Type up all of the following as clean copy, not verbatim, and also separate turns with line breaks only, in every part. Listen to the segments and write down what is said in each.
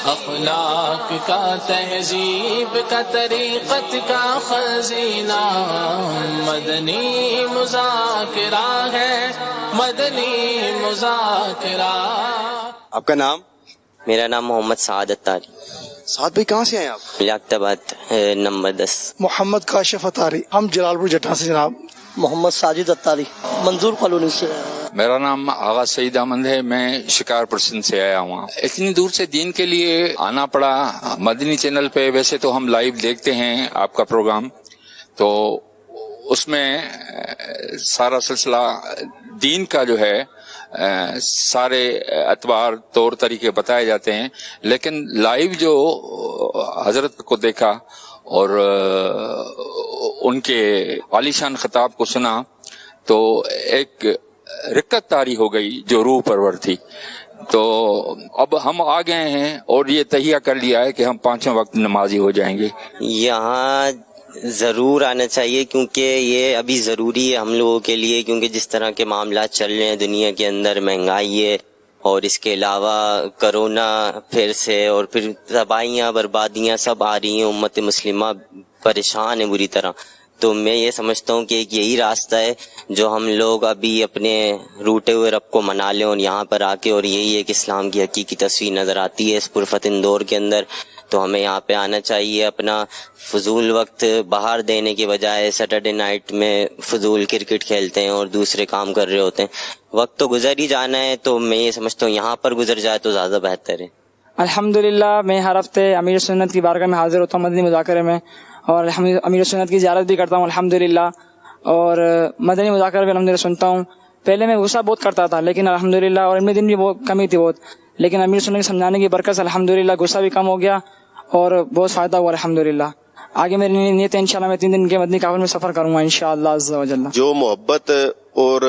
اخلاق کا تہذیب کا طریقت کا خزینہ مدنی مذاکرہ ہے، مدنی مذاکرہ۔
آپ کا نام؟
میرا نام محمد سعد اتاری۔
سعد بھائی کہاں سے آئے آپ؟
لیاقت آباد نمبر 10۔
محمد کاشف اتاری، ہم جلال پور جٹا سے جناب۔
محمد ساجد اتاری، منظور کالونی سے۔
میرا نام آغا سعید احمد ہے، میں شکارپور سندھ سے آیا ہوں۔ اتنی دور سے دین کے لیے آنا پڑا مدنی چینل پہ۔ ویسے تو ہم لائیو دیکھتے ہیں آپ کا پروگرام، تو اس میں سارا سلسلہ دین کا جو ہے سارے اعتبار طور طریقے بتائے جاتے ہیں، لیکن لائیو جو حضرت کو دیکھا اور ان کے عالیشان خطاب کو سنا تو ایک رکت طاری ہو گئی جو روح پرور تھی۔ تو اب ہم آ گئے ہیں اور یہ تہیہ کر لیا ہے کہ ہم 5 وقت نمازی ہو جائیں گے۔
یہاں ضرور آنا چاہیے کیونکہ یہ ابھی ضروری ہے ہم لوگوں کے لیے، کیونکہ جس طرح کے معاملات چل رہے ہیں دنیا کے اندر، مہنگائی ہے اور اس کے علاوہ کرونا پھر سے، اور پھر تباہیاں بربادیاں سب آ رہی ہیں، امت مسلمہ پریشان ہے بری طرح۔ تو میں یہ سمجھتا ہوں کہ ایک یہی راستہ ہے جو ہم لوگ ابھی اپنے روٹے ہوئے رب کو منا لیں اور یہاں پر آ کے، اور یہی ہے کہ اسلام کی حقیقی تصویر نظر آتی ہے اس پرفتن دور کے اندر۔ تو ہمیں یہاں پہ آنا چاہیے، اپنا فضول وقت باہر دینے کے بجائے سیٹرڈے نائٹ میں فضول کرکٹ کھیلتے ہیں اور دوسرے کام کر رہے ہوتے ہیں۔ وقت تو گزر ہی جانا ہے، تو میں یہ سمجھتا ہوں یہاں پر گزر جائے تو زیادہ بہتر ہے۔
الحمدللہ میں ہر ہفتے امیر سنت کی بارگاہ میں حاضر ہوتا ہوں مدنی مذاکرے میں، اور امیر سنت کی زیارت بھی کرتا ہوں الحمدللہ، اور مدنی مذاکرہ بھی الحمدللہ سنتا ہوں۔ پہلے میں غصہ بہت کرتا تھا لیکن الحمدللہ، اور علم دین بھی بہت کمی تھی بہت، لیکن امیر سنت کے سمجھانے کی برکت سے الحمدللہ غصہ بھی کم ہو گیا اور بہت فائدہ ہوا الحمدللہ۔ آگے میری نیت ہے انشاءاللہ میں 3 دن کے مدنی کافل میں سفر کروں گا انشاءاللہ عز و جل۔
جو محبت اور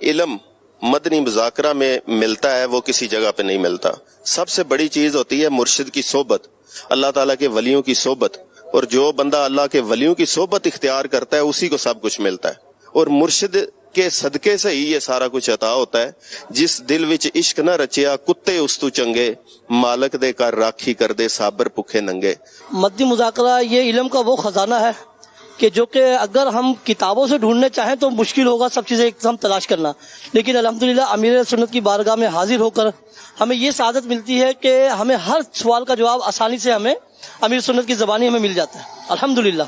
علم مدنی مذاکرہ میں ملتا ہے وہ کسی جگہ پہ نہیں ملتا۔ سب سے بڑی چیز ہوتی ہے مرشد کی صحبت، اللہ تعالیٰ کے ولیوں کی صحبت، اور جو بندہ اللہ کے ولیوں کی صحبت اختیار کرتا ہے اسی کو سب کچھ ملتا ہے، اور مرشد کے صدقے سے ہی یہ سارا کچھ عطا ہوتا ہے۔ جس دل وچ عشق نہ رچیا کتے اس تو چنگے، مالک دے کر راکھی کر دے صابر بھوکے ننگے۔
مدنی مذاکرہ یہ علم کا وہ خزانہ ہے کہ جو کہ اگر ہم کتابوں سے ڈھونڈنے چاہیں تو مشکل ہوگا سب چیزیں ایک دم تلاش کرنا، لیکن الحمدللہ امیر سنت کی بارگاہ میں حاضر ہو کر ہمیں یہ سعادت ملتی ہے کہ ہمیں ہر سوال کا جواب آسانی سے ہمیں امیر سنت کی زبانی ہمیں مل جاتا ہے الحمدللہ۔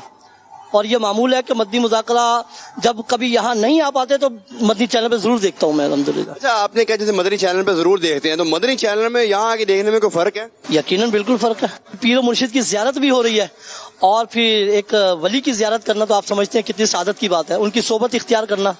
اور یہ معمول ہے کہ مدنی مذاکرہ جب کبھی یہاں نہیں آ پاتے تو مدنی چینل پہ ضرور دیکھتا ہوں میں الحمدللہ۔
اچھا، آپ نے کہا جیسے مدنی چینل پہ ضرور دیکھتے ہیں، تو مدنی چینل میں یہاں آ کے دیکھنے میں کوئی فرق ہے؟
یقیناً بالکل فرق ہے۔ پیر و مرشد کی زیارت بھی ہو رہی ہے، اور پھر ایک ولی کی زیارت کرنا تو آپ سمجھتے ہیں کتنی سعادت کی بات ہے، ان کی صحبت اختیار کرنا۔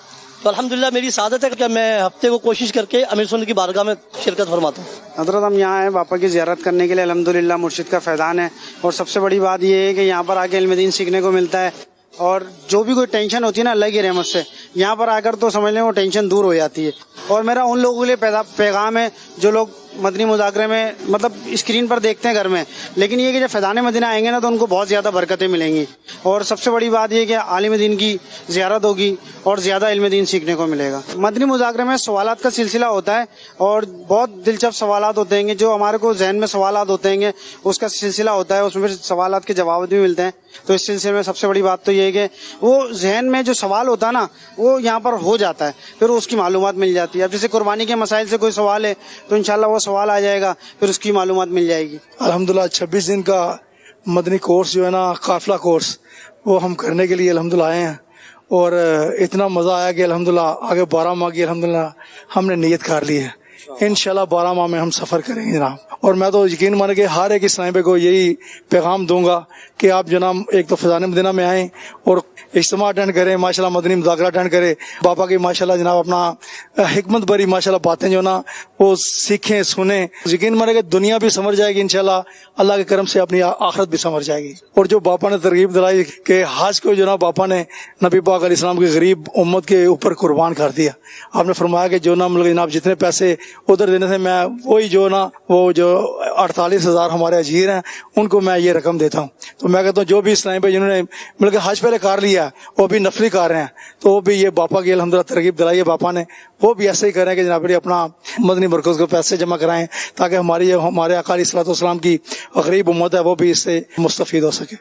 تو الحمدللہ میری سعادت ہے کہ میں ہفتے کو کوشش کر کے امیر سنت کی بارگاہ میں شرکت فرماتا ہوں۔
حضرت ہم یہاں آئے باپا کی زیارت کرنے کے لیے، الحمدللہ مرشد کا فیضان ہے، اور سب سے بڑی بات یہ ہے کہ یہاں پر آ کے علم دین سیکھنے کو ملتا ہے، اور جو بھی کوئی ٹینشن ہوتی ہے نا اللہ کی رحمت سے یہاں پر آ کر تو سمجھ لیں وہ ٹینشن دور ہو جاتی ہے۔ اور میرا ان لوگوں کے لیے پیغام ہے جو لوگ مدنی مذاکرے میں مطلب اسکرین پر دیکھتے ہیں گھر میں، لیکن یہ کہ جب فیضان مدینہ آئیں گے نا تو ان کو بہت زیادہ برکتیں ملیں گی، اور سب سے بڑی بات یہ کہ عالم دین کی زیارت ہوگی اور زیادہ علم دین سیکھنے کو ملے گا۔ مدنی مذاکرے میں سوالات کا سلسلہ ہوتا ہے، اور بہت دلچسپ سوالات ہوتے ہیں جو ہمارے کو ذہن میں سوالات ہوتے ہیں اس کا سلسلہ ہوتا ہے، اس میں پھر سوالات کے جواب بھی ملتے ہیں۔ تو اس سلسلے میں سب سے بڑی بات تو یہ ہے کہ وہ ذہن میں جو سوال ہوتا ہے نا وہ یہاں پر ہو جاتا ہے، پھر اس کی معلومات مل جاتی ہے۔ اب جیسے قربانی کے مسائل سے کوئی سوال ہے تو انشاءاللہ وہ سوال آ جائے گا، پھر اس کی معلومات مل جائے گی۔ الحمدللہ 26 دن کا مدنی کورس جو ہے نا، قافلہ کورس، وہ ہم کرنے کے لیے الحمدللہ آئے ہیں، اور اتنا مزہ آیا کہ الحمدللہ آگے 12 ماہ کی الحمدللہ ہم نے نیت کر لی ہے، انشاءاللہ 12 ماہ میں ہم سفر کریں گے جناب۔ اور میں تو یقین مان کے ہر ایک اسلام پہ کو یہی پیغام دوں گا کہ آپ جناب ایک تو فیضان مدینہ میں آئیں اور اجتماع اٹینڈ کریں، ماشاءاللہ مدنی مذاکرہ اٹینڈ کریں، باپا کی ماشاءاللہ جناب اپنا حکمت بری ماشاءاللہ باتیں جو نا وہ سیکھیں سنیں، یقین مانے کہ دنیا بھی سمجھ جائے گی انشاءاللہ، اللہ کے کرم سے اپنی آخرت بھی سمجھ جائے گی۔ اور جو باپا نے ترغیب دلائی کہ حج کو جناب باپا نے نبی پاک علیہ السلام کی غریب امت کے اوپر قربان کر دیا۔ آپ نے فرمایا کہ جو نا مطلب جناب جتنے پیسے ادھر دینے سے میں وہی جو نا وہ جو
48,000 ہمارے اجیر ہیں، ان کو میں یہ رقم دیتا ہوں. تو میں کہتا ہوں جو بھی اسلام بھائی جنہوں نے بلکہ حج پہلے کار لیا وہ بھی نفلی کار رہے ہیں، تو وہ بھی یہ باپا کی الحمدللہ ترغیب دلائی ہے باپا نے، وہ بھی ایسے ہی کریں کہ جناب اپنا مدنی مرکز کو پیسے جمع کرائیں تاکہ ہمارے آقا علیہ الصلوۃ والسلام کی غریب امت ہے وہ بھی اس سے مستفید ہو سکے.